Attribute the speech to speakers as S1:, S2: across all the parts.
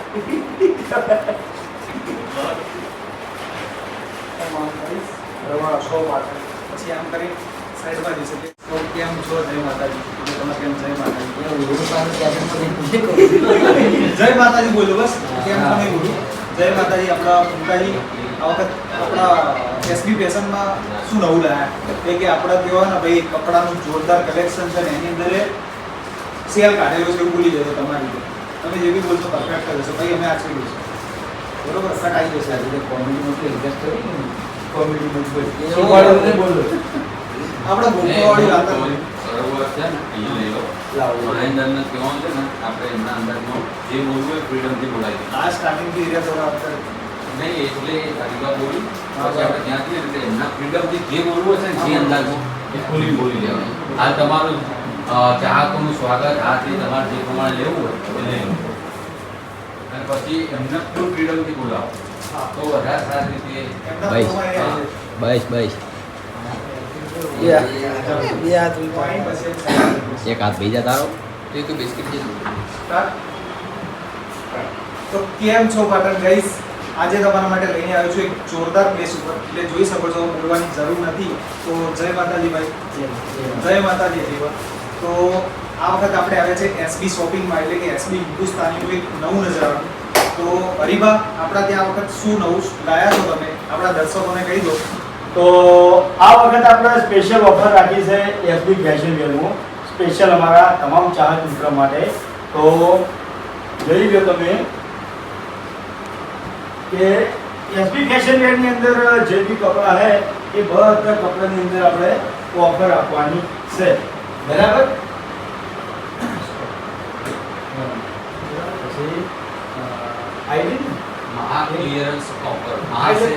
S1: પછી આમ કરી સાઈડમાં જઈ શકે તો કેમ છો જય માતાજી તમે કેમ જય માતાજી જય માતાજી બોલો બસ કેમ તમે બોલો જય માતાજી આપણા ફૂંકાજી આ વખત આપણા એસબી ફેશનમાં શું નવું લાયા એટલે કે આપણા કહેવાય ને ભાઈ કપડાનું જોરદાર કલેક્શન છે ને એની અંદર સેલ કાઢેલો છે એવું ભૂલી જજો તમારી તમે જે બી બોલશો પરફેક્ટ કરશો ભાઈ અમે આચરી લઈશું બરોબર કટ આવી જશે આજે કોમેડીમાં ઇન્વેસ્ટ કરી કોમેડીમાં બોલો આપણે ગોપાવાળી વાત
S2: સરોવર છે ને અહીં લઈ લો મહેન્દ્રને કહેવાનું છે ને આપણે એમના અંદરનો જે બોલવું હોય ફ્રીડમથી બોલાય
S1: આ સ્ટાર્ટિંગથી એરિયા થોડા અંદર
S2: નહીં એટલે તારીખા બોલી પછી આપણે ત્યાંથી એટલે એમના ફ્રીડમથી જે બોલવું હશે ને જે અંદાજમાં એ ખુલ્લી બોલી લેવાનું હાલ તમારું ચાહકોનું સ્વાગત હાથી તમારે જે પ્રમાણે લેવું હોય એ લઈ લો અને પછી એમને ફૂલ ફ્રીડમથી બોલાવો તો વધારે સારી રીતે
S3: બસ એક હાથ ભેજા તારો તો બિસ્કિટ
S1: તો કેમ છો પાટણ ગાઈસ આજે તમારા માટે લઈને આવ્યો છું એક જોરદાર પ્લેસ ઉપર એટલે જોઈ શકો છો બોલવાની જરૂર નથી તો જય માતાજી ભાઈ જય માતાજી જીવા તો આ વખત આપણે આવ્યા છે એસબી શોપિંગમાં એટલે કે એસબી હિન્દુસ્તાનીનું એક નવું નજરાણું તો હરીબા આપણા ત્યાં આ વખત શું નવું લાયા છો તમે આપણા દર્શકોને કહી દો
S4: તો આ વખત આપણે સ્પેશિયલ ઓફર રાખી છે એસબી ફેશન વેરમાં સ્પેશિયલ અમારા તમામ ચાહક મિત્રો માટે તો જોઈ લો તમે કે એસબી ફેશન વેરની અંદર જે બી કપડાં છે એ બધા કપડાની અંદર આપણે ઓફર આપવાની છે બરાબર પછી આઈડી
S2: મહા ક્લિયરન્સ ઓફર મહા છે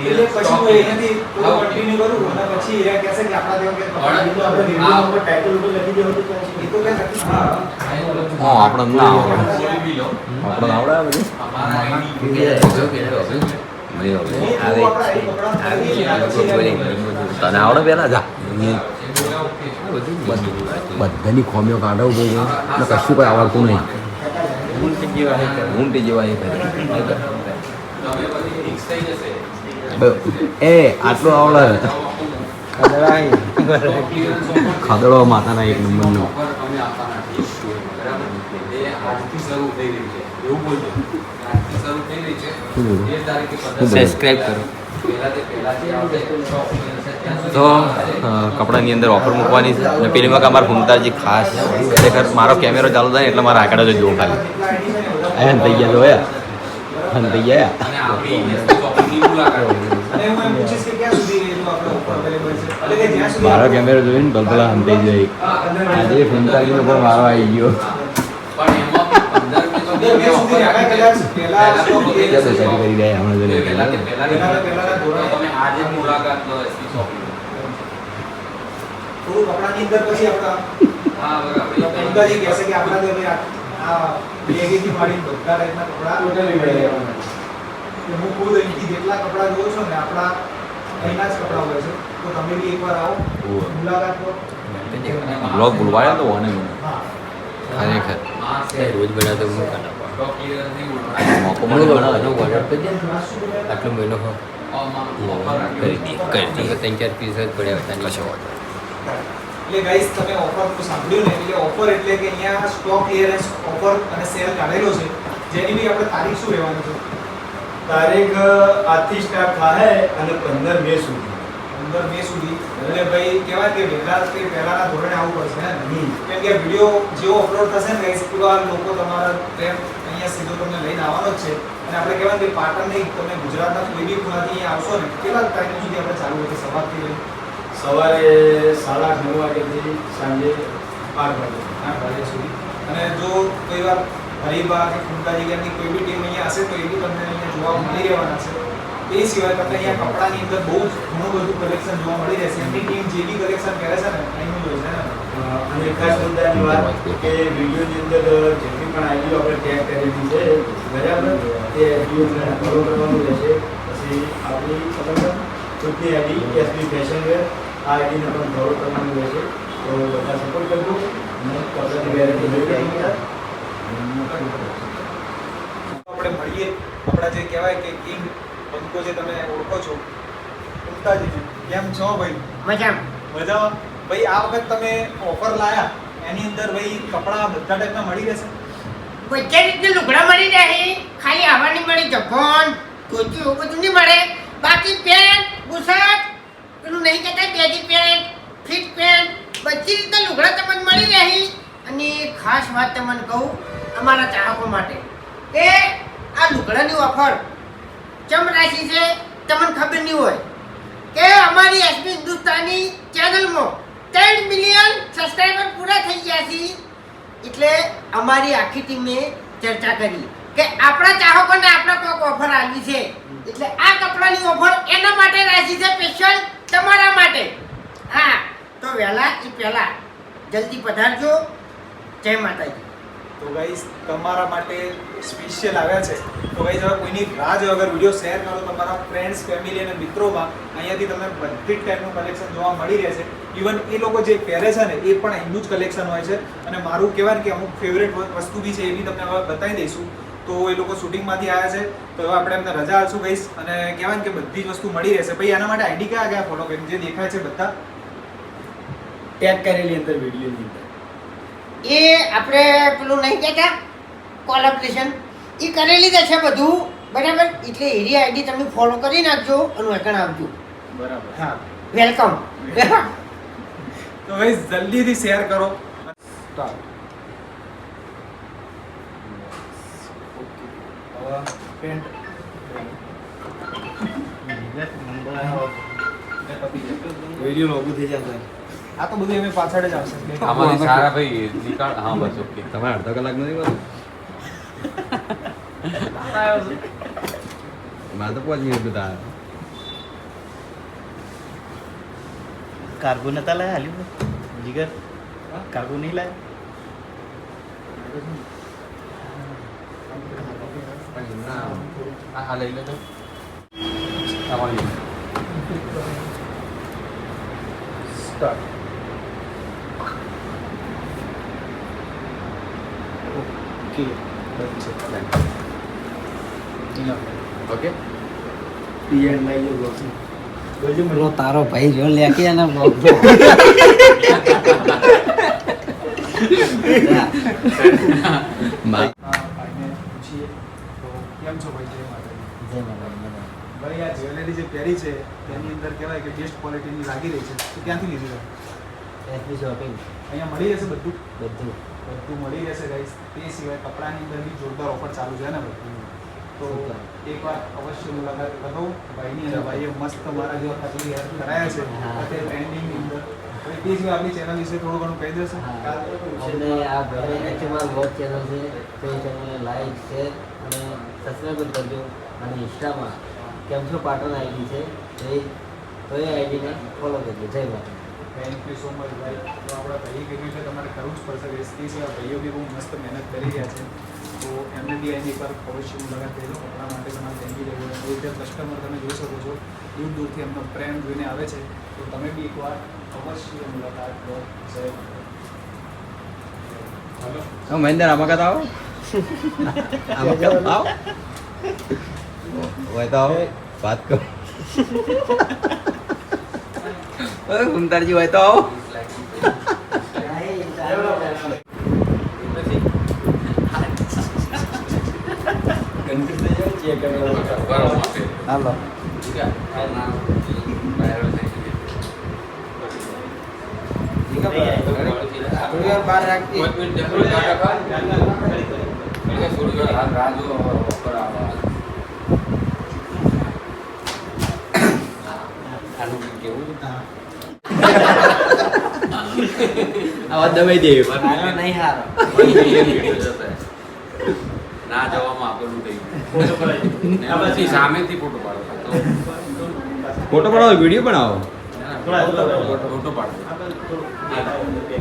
S1: એટલે પછી હું એનાથી થોડું કન્ટિન્યુ કરું અને પછી એ કહેશે કે આપણા દેવ કે કપડાં લીધું આપણે
S4: આ ઉપર ટાઇટલ ઉપર લખી દેવું તો
S1: એ તો કે નથી હા
S3: આપણને ના આવડે
S2: બોલી બી લો
S3: આપણને આવડે આ બધું
S2: અમારા આઈડી
S3: તને આવડે પેલા જા બધાની ખોમીઓ કાઢવું જોઈએ ને કશું કોઈ આવડતું નહીં ઊંટી જેવા એ
S2: તમે બધી ફિક્સ થઈ જશે
S3: એ આટલું આવડે ખદડો માતાના એક નંબરનો
S2: અમે આપવાના છીએ બરાબર એ આજથી શરૂ થઈ રહી છે એવું બોલજો આજથી શરૂ થઈ રહી છે એ તારીખે
S3: સબસ્ક્રાઇબ કરો
S2: પહેલાથી આવશે
S3: તો કપડાની અંદર ઓફર મૂકવાની છે અને પેલીમાં કે અમારા ફૂમતાજી ખાસ ખરેખર મારો કેમેરો ચાલુ થાય ને એટલે મારા આંકડા જ જોવું ખાલી થઈ ગયા જોયા થઈ ગયા
S2: અને આપણી શોપિંગની મુલાકાત
S1: અને હું એમ પૂછીશ કે ક્યાં સુધી એનું આપણે ઓફર અવેલેબલ છે એટલે કે જ્યાં સુધી
S3: મારો કેમેરો જોઈને તો પેલા હંતાઈ જાય આજે ફૂમતાજીનો પણ મારો આવી ગયો
S2: પણ એમાં 15
S1: બે સુધી આગળ કદાચ પહેલા સ્ટોક
S3: કરી દે હમણાં જોઈને
S2: પહેલા તમે આજે મુલાકાત લો એસપી શોપિંગ
S1: થોડું કપડાની અંદર પછી આપણા
S2: હા બરાબર
S1: અંદાજી કહેશે કે આપણા તો ભાઈ આ બેગીથી માંડીને બધા ટાઈપના કપડા
S4: ટોટલી લઈ લેવાના
S1: હું ખુદ અહીંથી જેટલા કપડા જોઉં છું ને આપણા અહીંના જ કપડા હોય છે તો તમે બી એકવાર આવો મુલાકાત લો
S3: બ્લોગ બોલવાયો તો મને
S1: હા
S3: ખરેખર
S2: હા છે
S3: રોજ બનાવતો હું
S2: સ્ટોક ક્લિયર નહીં બોલવાનું
S3: મોકો મળે બનાવવાનો ઓર્ડર કરી દે આટલો મહિનો હો
S2: ઓફર
S3: કરી દે 3-4 પીસ જ પડ્યા હતા કશો ઓર્ડર
S1: એટલે ગાઈસ તમે ઓફર તો સાંભળ્યું ને એટલે ઓફર એટલે કે અહીંયા સ્ટોક ક્લિયરન્સ ઓફર અને સેલ કાઢેલો છે જેની બી આપણે તારીખ શું રહેવાની છે
S4: તારીખ આજથી સ્ટાર્ટ થાય અને 15 મે સુધી
S1: 15 મે સુધી એટલે ભાઈ કહેવાય કે પહેલાના ધોરણે આવવું પડશે ને કેમ કે વિડીયો જેવો અપલોડ થશે ને ગાઈસ એવા લોકો તમારા ટ્રેન અહીંયા સીધો તમને લઈને આવવાનો જ છે અને આપણે કહેવાય કે પાટણ નહીં તમે ગુજરાતના કોઈ બી ખૂણાથી અહીંયા આવશો ને કેટલા ટાઈમ સુધી આપણે ચાલુ હોય છે સવારથી લઈને
S4: સવારે 9:30 વાગ્યાથી સાંજે 8 વાગે
S1: સુધી અને જો કોઈ વાર હરીબા કે ફૂમતાજી કે કોઈ બી ટીમ અહીંયા હશે તો એ બી તમને અહીંયા જોવા મળી રહેવાના છે એ સિવાય તમને અહીંયા કપડાની અંદર બહુ જ ઘણું બધું કલેક્શન જોવા મળી રહેશે એમની ટીમ જે બી કલેક્શન કરે છે ને એનું જ હોય છે ને
S4: અને ખાસ મુદ્દાની વાત કે વિડીયોની અંદર જેટલી પણ આઈડીઓ આપણે ટેગ કરેલી છે બરાબર તે આઈડીઓને ફોલો કરવાનું રહેશે પછી આપણી ખુદની આઈડી એસબી ફેશન વેર આ આઈડીને પણ ફોલો કરવાનું રહેશે તો બધા સપોર્ટ કરજો અને કપડાની વેરાયટી લઈ
S1: આપણા જે કહેવાય કે કિંગ બંકો જે તમે ઓળખો છો ઉમતાજીને, કેમ છો ભાઈ? મજામાં ભાઈ. આ વખત તમે ઓફર લાયા એની અંદર ભાઈ કપડાં બધા ટાઈપના મળી રહેશે?
S5: બધી રીતે લુગડા મળી જાય, ખાલી આવા નહીં મળે, જભોન ધોતી એવું બધું નહીં મળે. બાકી પેન્ટ બુશર્ટ પેલું નહીં કહેતા બેગી પેન્ટ ફિટ પેન્ટ બધી રીતે લુગડા તમને મળી રહે. અને ખાસ વાત તમને કહું અમારા ચાહકો માટે કે આ લુગડાની ઓફર ચમ રાખી છે તમને ખબર નહીં હોય કે અમારી એસબી હિન્દુસ્તાની ચેનલમાં 3 મિલિયન સબસ્ક્રાઈબર પૂરા થઈ ગયા છે. એટલે અમારી આખી ટીમે ચર્ચા કરી કે આપણા ચાહકોને આપણે કોઈક ઓફર આવી છે, એટલે આ કપડાની ઓફર એના માટે રાખી છે, સ્પેશિયલ તમારા માટે. હા, તો વહેલા એ પહેલા જલ્દી પધારજો. જય માતાજી.
S1: તો ગાઈસ તમારા માટે સ્પેશિયલ આવ્યા છે. તો ગાઈસ હવે કોઈની રાહ જોયા વગર વિડીયો શેર કરો તમારા ફ્રેન્ડ્સ, ફેમિલી અને મિત્રોમાં. અહીંયાથી તમને બધી જ ટાઈપનું કલેક્શન જોવા મળી રહેશે. ઇવન એ લોકો જે પહેરે છે ને એ પણ એમનું જ કલેક્શન હોય છે. અને મારું કહેવાય ને કે અમુક ફેવરેટ વસ્તુ બી છે એ બી તમને હવે બતાવી દઈશું. તો એ લોકો શૂટિંગમાંથી આવ્યા છે, તો હવે આપણે એમને રજા આપશું ગાઈસ. અને કહેવાય ને કે બધી જ વસ્તુ મળી રહેશે. ભાઈ આના માટે આઈડી કયા કયા ફોલો કરી જે દેખાય છે બધા
S4: ટેગ કરેલી અંદર વિડીયોની અંદર
S5: એ આપણે પેલું નહીં કહેતા કોલેબરેશન એ કરેલી જ છે બધું બરાબર. એટલે એરી આઈડી તમે ફોલો કરી નાખજો અને વેકણ આવજો.
S1: બરાબર.
S5: હા, વેલકમ.
S1: તો ગાઈસ જલ્દીથી શેર કરો. Start. Okay, pant
S4: video logo થઈ જશે.
S1: આ તો બધું એમ પાછળ જ આવશે.
S2: અમારી સારા ભાઈ નીકાળ. હા બસ ઓકે.
S3: તમારે અડધો કલાક નથી બોલું? મારે તો 5 મિનિટ બધા
S4: કાર્ગો નતા લાયા હાલ્યું જીગર? કાર્ગો નહીં લાયા?
S2: આ લઈ લો તો તમારી
S1: સ્ટાર્ટ. Okay,
S2: okay.
S4: ટીએન લઈ લો બ્લોગ. બોલજો મને.
S6: તારો ભાઈ જો લેકે એના બ્લોગ
S1: ભાઈને પૂછીએ તો કેમ છો ભાઈ? જય માતાજી. ભાઈ આ જ્વેલરી જે પહેરી છે તેની અંદર કહેવાય કે બેસ્ટ ક્વોલિટીની લાગી રહી છે, તો ક્યાંથી લીધી છે?
S6: એસબી શોપિંગ
S1: અહીંયા મળી રહેશે બધું?
S6: બધું
S1: બધું મળી રહેશે ગાઈસ. તે સિવાય કપડાની અંદર બી જોરદાર ઓફર ચાલુ છે ને ભાઈ. તો એકવાર અવશ્ય મુલાકાત કરો ભાઈની. અને ભાઈએ મસ્ત મારા જેવા ખાલી હેર કરાયા છે અત્યારે ટ્રેન્ડિંગની અંદર. હવે તે સિવાય આપણી ચેનલ વિશે થોડું ઘણું કહી દેશો?
S6: અને આ ભાઈ એચએમઆર બ્લોગ ચેનલ છે, તો ચેનલને લાઈક શેર અને સબસ્ક્રાઈબ કરજો. અને ઇન્સ્ટામાં કેમ છો પાટણ આઈડી છે, તો એ આઈડીને ફોલો કરજો. જય માતા.
S1: થેન્ક યુ સો મચ ભાઈ. તો આપણા ભાઈએ કહ્યું છે તમારે કરવું જ પડશે. તે સિવાય ભાઈઓ બી બહુ મસ્ત મહેનત કરી રહ્યા છે, તો એમને બી એની પર અવશ્ય મુલાકાત લેજો. કપડા માટે તમારે થેન્ક યુ લેવું. એ રીતે કસ્ટમર તમે જોઈ શકો છો દૂર દૂરથી એમનો પ્રેમ જોઈને આવે છે, તો તમે બી એકવાર અવશ્ય મુલાકાત લો. જય માતા. હલો
S3: મહેન્દ્ર આમાં કાં આવો આમાં કાં આવો હોય તો આવો વાત કરો. ઉમતારજી હોય તો આવો.
S6: હાલો
S5: બહાર રાખી
S3: આવા દબાઈ દે.
S6: નહીં હારો
S2: ના જવામાં આપેલું થઈ ગયું. પછી સામેથી ફોટો પાડો.
S3: ફોટો બનાવો, વિડીયો બનાવો,
S2: ફોટો પાડો.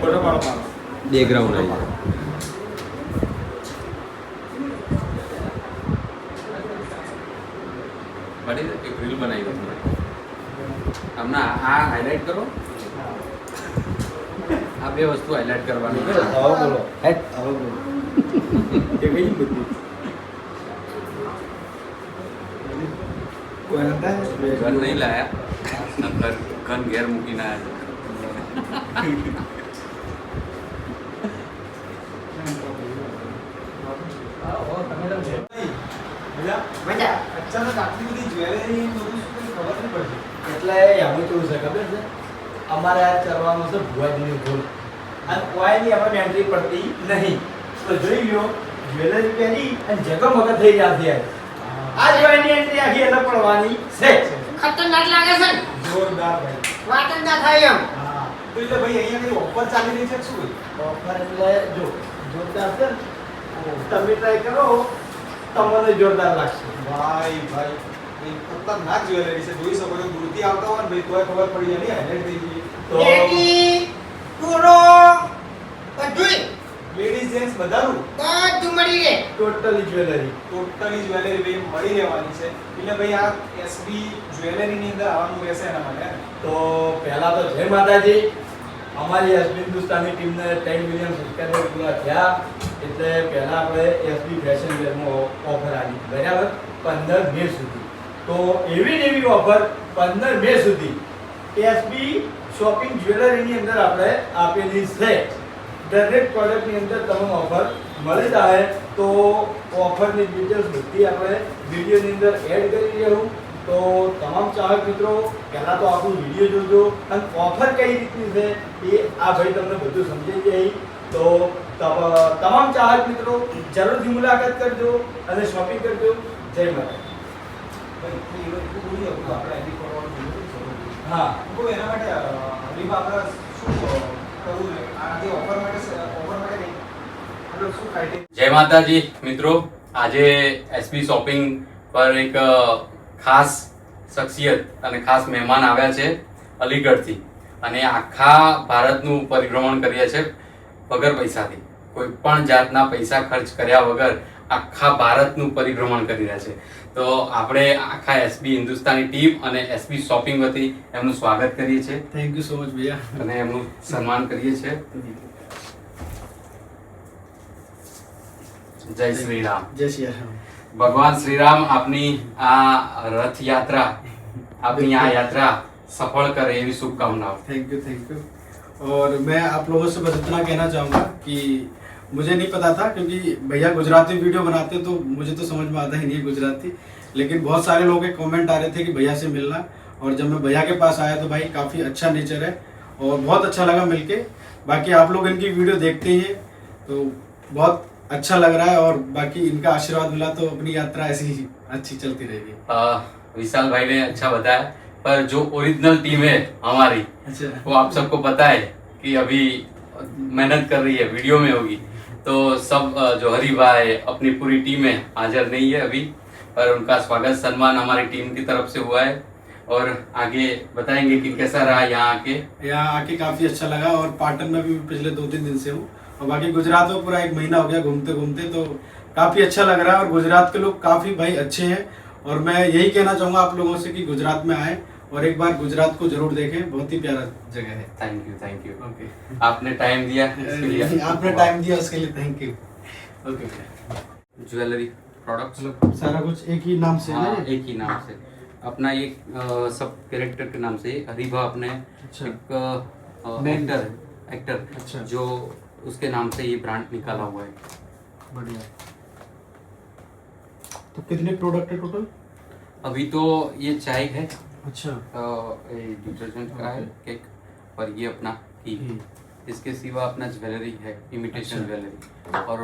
S1: ફોટો પાડો.
S3: બેકગ્રાઉન્ડ આવી
S2: પડી એક રીલ બનાવી દો. હમણાં આ હાઇલાઇટ કરો. આ બે વસ્તુ હાઇલાઇટ કરવાની.
S4: હવે બોલો. હવે બોલો. એ કઈ બધી
S2: ઘર નહીં લાયા ઘર ઘેર મૂકીને આવ્યા
S5: મજા
S1: અચાનક આટલી બધી જ્વેલરી બધું શું કંઈ ખબર નહીં પડતી.
S4: એટલે એમાં કેવું છે ખબર છે અમારે આ ચરવાનું છે ભુવાજીની ભૂલ અને કોઈની આપણે એન્ટ્રી પડતી નહીં તો જોઈ લ્યો જ્વેલરી પહેરી અને જગમગ થઈ જતી આ જેવાની એન્ટ્રી આખી અલગ પડવાની છે.
S5: ખતરનાક લાગે છે ને
S1: જોરદાર ભાઈ.
S5: વાત જ ના થાય એમ
S1: હા તો એટલે ભાઈ અહીંયા કઈ ઓફર ચાલી રહી છે કે શું ભાઈ?
S4: ઓફર એટલે જો જોરદાર છે ને. તમે ટ્રાય કરો તમને જોરદાર લાગશે.
S1: ભાઈ ભાઈ એ ખતરનાક જ્વેલરી છે. જોઈ શકો છો દૂરથી આવતા હોય ને ભાઈ તોય ખબર પડી જાય ને હાઇલાઇટ થઈ ગઈ. તો
S5: બેટી પૂરો બધુંય
S1: લેડીઝ જેન્ટ્સ બધાનું
S5: બધું મળી રહે
S4: ટોટલી જ્વેલરી
S1: ટોટલી જ્વેલરી ભાઈ મળી રહેવાની છે. એટલે ભાઈ આ એસબી જ્વેલરીની અંદર આવવાનું રહેશે એના માટે.
S4: તો પહેલા તો જય માતાજી. અમારી એસબી હિન્દુસ્તાની ટીમને 10 મિલિયન સબસ્ક્રાઇબર પૂરા થયા એટલે પહેલા આપણે એસબી ફેશન વેરમાં ઓફર આવી બરાબર 15 મે સુધી. તો એવી ને એવી ઓફર 15 મે સુધી એસબી શોપિંગ જ્વેલરીની અંદર આપણે આપેલી છે. દરેક પ્રોડક્ટની અંદર તમને ઓફર મળી જાય. તો ઓફરની ડિટેલ્સ બધી આપણે વિડીયોની અંદર એડ કરી રહ્યું. તો તમામ ચાહક મિત્રો પહેલાં તો આપણું વિડીયો જોજો અને ઓફર કઈ રીતની છે એ આ ભાઈ તમને બધું સમજાઈ જાય. તો તમામ ચાહક મિત્રો જરૂરથી મુલાકાત કરજો અને શોપિંગ કરજો. જય માતા.
S1: ભાઈ એ એટલું બોલી હતું આપણે એડિટ કરવાનું જોયું છે.
S4: હા
S1: તો એના માટે હરીફા આપણે શું કરવું જોઈએ? આ જે ઓફર માટે નહીં આપણે શું ક્રાઇટેરિયા?
S2: જય માતાજી મિત્રો, આજે એસબી શોપિંગ પર એક ખાસ શખ્સિયત અને ખાસ મહેમાન આવ્યા છે અલીગઢથી અને આખા ભારતનું પરિભ્રમણ કરીએ છે વગર પૈસાથી. કોઈ પણ જાતના પૈસા ખર્ચ કર્યા વગર આખા ભારતનું પરિભ્રમણ કરી રહ્યા છે. તો આપણે આખા એસબી હિન્દુસ્તાની ટીમ અને એસબી શોપિંગ વતી એમનું સ્વાગત કરીએ છીએ
S7: थैंक यू सो मच भैया
S2: અને એમનું સન્માન કરીએ છીએ. જય શ્રી રામ.
S7: जय श्री राम
S2: ભગવાન શ્રી રામ આપની આ રથ યાત્રા, આપની આ યાત્રા સફળ કરે એવી શુભકામનાઓ.
S7: थैंक यू और मैं आप लोगों से बस इतना कहना चाहूँगा कि मुझे नहीं पता था क्योंकि भैया गुजराती वीडियो बनाते तो मुझे तो समझ में आता ही नहीं गुजराती, लेकिन बहुत सारे लोगों के कमेंट आ रहे थे कि भैया से मिलना, और जब मैं भैया के पास आया तो भाई काफ़ी अच्छा नेचर है और बहुत अच्छा लगा मिलके. बाकी आप लोग इनकी वीडियो देखते ही हैं तो बहुत अच्छा लग रहा है और बाकी इनका आशीर्वाद मिला तो अपनी यात्रा ऐसी ही अच्छी चलती रहेगी.
S2: विशाल भाई ने अच्छा बताया, पर जो ओरिजिनल टीम है हमारी
S7: अच्छा
S2: वो आप सबको पता है कि अभी मेहनत कर रही है, वीडियो में होगी. तो सब जो हरी भाई अपनी पूरी टीम है हाजिर नहीं है अभी, पर उनका स्वागत सम्मान हमारी टीम की तरफ से हुआ है और आगे बताएंगे कि कैसा रहा यहाँ आके.
S7: यहाँ आके काफी अच्छा लगा और पाटन में भी पिछले 2-3 दिन से हूँ और बाकी गुजरात में पूरा 1 महीना हो गया घूमते घूमते, तो काफी अच्छा लग रहा है और गुजरात के लोग काफी भाई अच्छे हैं. और मैं यही कहना चाहूंगा आप लोगों से कि गुजरात में आए और एक बार गुजरात को जरूर देखें, बहुत ही प्यारा जगह है.
S2: थैंक यू
S7: ओके
S2: आपने टाइम दिया इसके लिए.
S7: आपने टाइम दिया उसके लिए thank you. Okay
S2: jewellery products
S7: मतलब सारा कुछ एक ही नाम से है
S2: हाँ
S7: ना?
S2: एक ही नाम से अपना एक सब कैरेक्टर के नाम से हरीभा अपने
S7: अच्छा.
S2: एक
S7: Name
S2: एक्टर
S7: अच्छा.
S2: जो उसके नाम से ये ब्रांड निकाला हुआ है.
S7: बढ़िया. तो कितने प्रोडक्ट है टोटल?
S2: अभी तो ये चाय है,
S7: अच्छा
S2: डिटर्जेंट का है, केक, और ये अपना घी. इसके सिवा अपना ज्वेलरी है, इमिटेशन
S7: अच्छा.
S2: ज्वेलरी और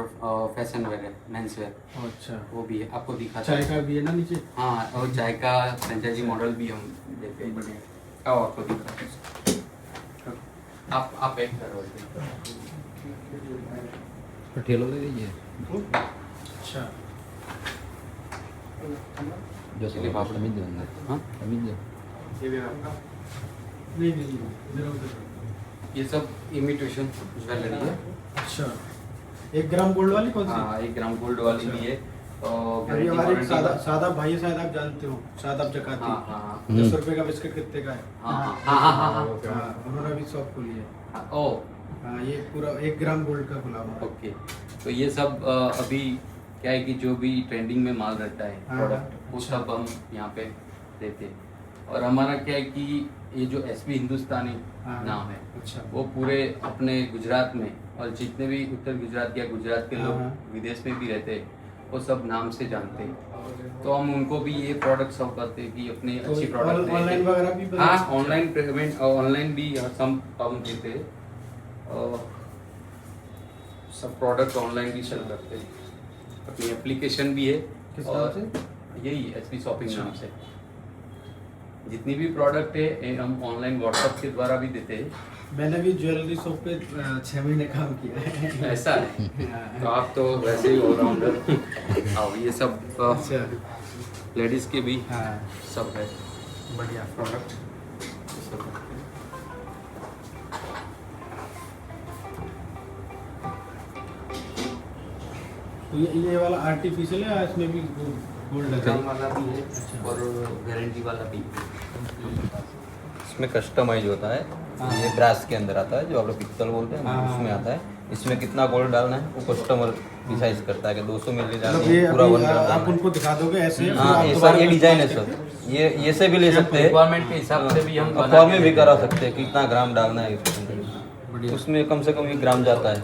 S2: फैशन वेयर है, मेंस वेयर
S7: अच्छा
S2: वो भी है. आपको दिखाता
S7: चाय
S2: हूं.
S7: का भी है ना नीचे?
S2: हाँ और चाय का फ्रेंचाइजी मॉडल भी हम देते हैं.
S7: बढ़िया.
S2: आओ आपको दिखाते हैं. आप एक करो.
S3: ठेलो ले लीजिए
S7: अच्छा
S3: जो
S2: चलिए बाप रे.
S3: समीज दो अंदर.
S2: हाँ
S3: समीज दो.
S7: ये भी आपका? नहीं नहीं नहीं मेरा उधर है.
S2: ये सब इमिटेशन ज्वेलरी है.
S7: अच्छा 1 ग्राम गोल्ड वाली कौन सी?
S2: हाँ 1 ग्राम गोल्ड वाली भी है. और
S7: अभी
S2: guarantee
S7: हमारे
S2: warranty
S7: सादा
S2: का-
S7: सादा भाई है, शायद आप जानते हो, शादाब जकाती.
S2: हाँ हाँ हाँ
S7: 10 रुपए का बिस्किट कितने का है?
S2: हाँ हाँ हाँ हाँ हाँ
S7: हाँ, उन्होंने अभी शॉप खोली है.
S2: हाँ. ओ
S7: हाँ ये पूरा 1 ग्राम गोल्ड का खुला हुआ है.
S2: ओके. तो ये सब अभी क्या है कि जो भी ट्रेंडिंग में माल रहता है
S7: हाँ,
S2: प्रोडक्ट वो
S7: अच्छा.
S2: सब हम यहाँ पे जानते थे। और हमारा क्या है कि ये जो एसबी हिंदुस्तानी
S7: हाँ।
S2: नाम है
S7: अच्छा।
S2: वो पूरे अपने गुजरात में और जितने भी उत्तर गुजरात या गुजरात के लोग
S7: हाँ।
S2: विदेश में भी रहते हैं वो सब नाम से जानते हैं। तो हम उनको भी ये प्रोडक्ट सर्व करते हैं कि अपनी
S7: तो
S2: अच्छी प्रोडक्ट
S7: ऑनलाइन वगैरह भी बना
S2: हाँ,
S7: सकते हैं?
S2: ऑनलाइन पेमेंट ऑनलाइन भी हम देते हैं और सब प्रोडक्ट ऑनलाइन भी सेल करते हैं। अपनी एप्लीकेशन भी है
S7: किस
S2: और
S7: नाम से?
S2: यही एसपी शॉपिंग नाम से। जितनी भी प्रोडक्ट है ये हम ऑनलाइन व्हाट्सएप के द्वारा भी देते हैं।
S7: मैंने भी ज्वेलरी शॉप पे 6 महीने काम किया है।
S2: ऐसा है तो आप तो वैसे ही ऑलराउंडर। अब ये सब
S7: अच्छा।
S2: लेडीज के भी
S7: हाँ।
S2: सब है
S7: बढ़िया प्रोडक्ट।
S2: सब।
S7: तो ये वाला आर्टिफिशियल है या इसमें भी गोल्ड
S2: काम
S7: है?
S2: वाला भी है और गारंटी वाला भी है।
S3: इसमें कस्टमाइज होता है,
S7: हाँ।
S3: ये ब्रास के अंदर आता है जो आप लोग पित्तल बोलते हैं ना,
S7: हाँ।
S3: उसमें आता है। इसमें कितना गोल्ड डालना है वो कस्टमर डिसाइड करता है कि 200 मिली डालना
S7: मतलब ये
S3: है, पूरा
S7: अभी
S3: 1 ग्राम
S7: आप
S3: डालना है।
S7: उनको दिखा दोगे ऐसे? फिर
S3: हाँ
S7: आप
S3: ये
S7: दोबारा
S3: सर ये डिजाइन है
S7: customize
S3: सर,
S7: करके?
S3: ये से भी ले सकते हैं,
S2: रिक्वायरमेंट के हिसाब से भी हम बना
S3: फॉर्म में
S2: के
S3: भी
S2: देते
S3: करा
S2: हैं।
S3: सकते हैं कितना ग्राम डालना है
S7: बढ़िया।
S3: उसमें कम से कम 1 ग्राम जाता है।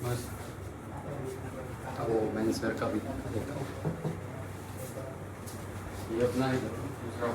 S2: बस अब वो मेंस वेयर का भी देता हूँ। ये अपना है दूसरा